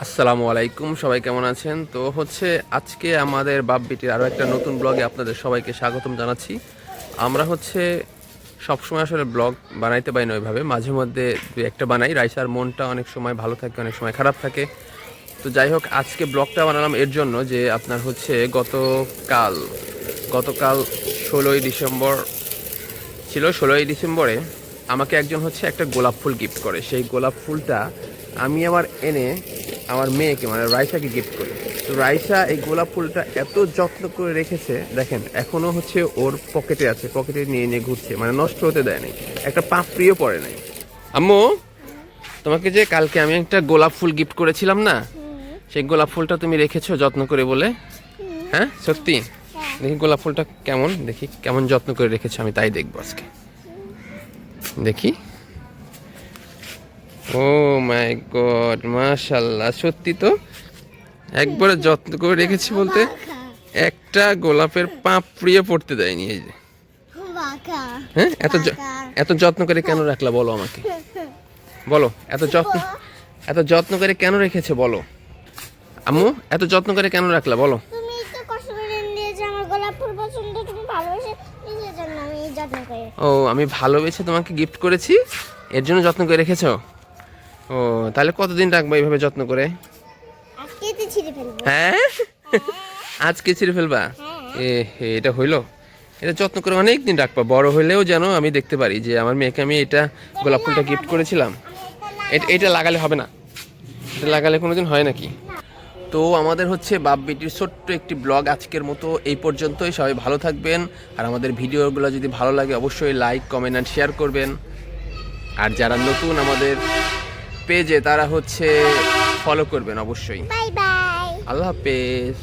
আসসালামু আলাইকুম, সবাই কেমন আছেন? তো হচ্ছে আজকে আমাদের বাপ বিটির আরও একটা নতুন ব্লগে আপনাদের সবাইকে স্বাগতম জানাচ্ছি। আমরা হচ্ছে সবসময় আসলে ব্লগ বানাইতে পারি না ওইভাবে, মাঝে মধ্যে দু একটা বানাই। রাইসার মনটা অনেক সময় ভালো থাকে, অনেক সময় খারাপ থাকে। তো যাই হোক, আজকে ব্লগটা বানালাম এর জন্য যে আপনার হচ্ছে গতকাল 16ই ডিসেম্বর ছিল। 16ই ডিসেম্বরে আমাকে একজন হচ্ছে একটা গোলাপ ফুল গিফট করে। সেই গোলাপ ফুলটা আমি এনে আমার মেয়েকে মানে রাইসাকে গিফট করি। তো রাইসা এই গোলাপ ফুলটা এত যত্ন করে রেখেছে, দেখেন এখনো হচ্ছে ওর পকেটে আছে, পকেটে নিয়ে নিয়ে ঘুরছে, মানে নষ্ট হতে দেয় নাই, একটা পাপড়িও পড়ে নাই। আম্মু, তোমাকে যে কালকে আমি একটা গোলাপ ফুল গিফট করেছিলাম না, সেই গোলাপ ফুলটা তুমি রেখেছো যত্ন করে বলে? হ্যাঁ সত্যি? দেখি গোলাপ ফুলটা কেমন, দেখি কেমন যত্ন করে রেখেছো, আমি তাই দেখবো আজকে। দেখি। ও মাই গড, মাশাআল্লাহ, সত্যি তো একবারে যত্ন করে রেখেছি বলতে একটা গোলাপের পাপড়িয়ে পড়তে দেয়নি। এই যে, হ্যাঁ, এত যত্ন করে কেন রাখলা বলো আমাকে, বলো এত যত্ন করে কেন রেখেছে বলো আম্মু, এত যত্ন করে কেন রাখলা বলো? তুমি তো কষ্ট করে নিয়েছো, আমার গোলাপ ফুল পছন্দ, তুমি ভালোবেসে নিজের জন্য আমি যত্ন করে। ও, আমি ভালোবেসে তোমাকে গিফট করেছি, এর জন্য যত্ন করে রেখেছো? ও, তাহলে কতদিন রাখবো এইভাবে যত্ন করে? আজকে তো ছিঁড়ে ফেলবো। হ্যাঁ, আজকে ছিঁড়ে ফেলবা? এ হে, এটা হইলো? এটা যত্ন করে অনেক দিন রাখবা, বড় হইলেও যেন আমি দেখতে পারি যে আমার মেয়েকে আমি এটা গোলাপ ফুলটা গিফট করেছিলাম। এটা লাগালে হবে না, এটা লাগালে কোনোদিন হয় নাকি? তো আমাদের হচ্ছে বাপ বেটির ছোট্ট একটি ব্লগ আজকের মতো এই পর্যন্তই। সবাই ভালো থাকবেন, আর আমাদের ভিডিওগুলো যদি ভালো লাগে অবশ্যই লাইক, কমেন্ট অ্যান্ড শেয়ার করবেন। আর যারা নতুন আমাদের পেজে, তারা হচ্ছে ফলো করবেন অবশ্যই। Bye bye. আল্লাহ হাফেজ।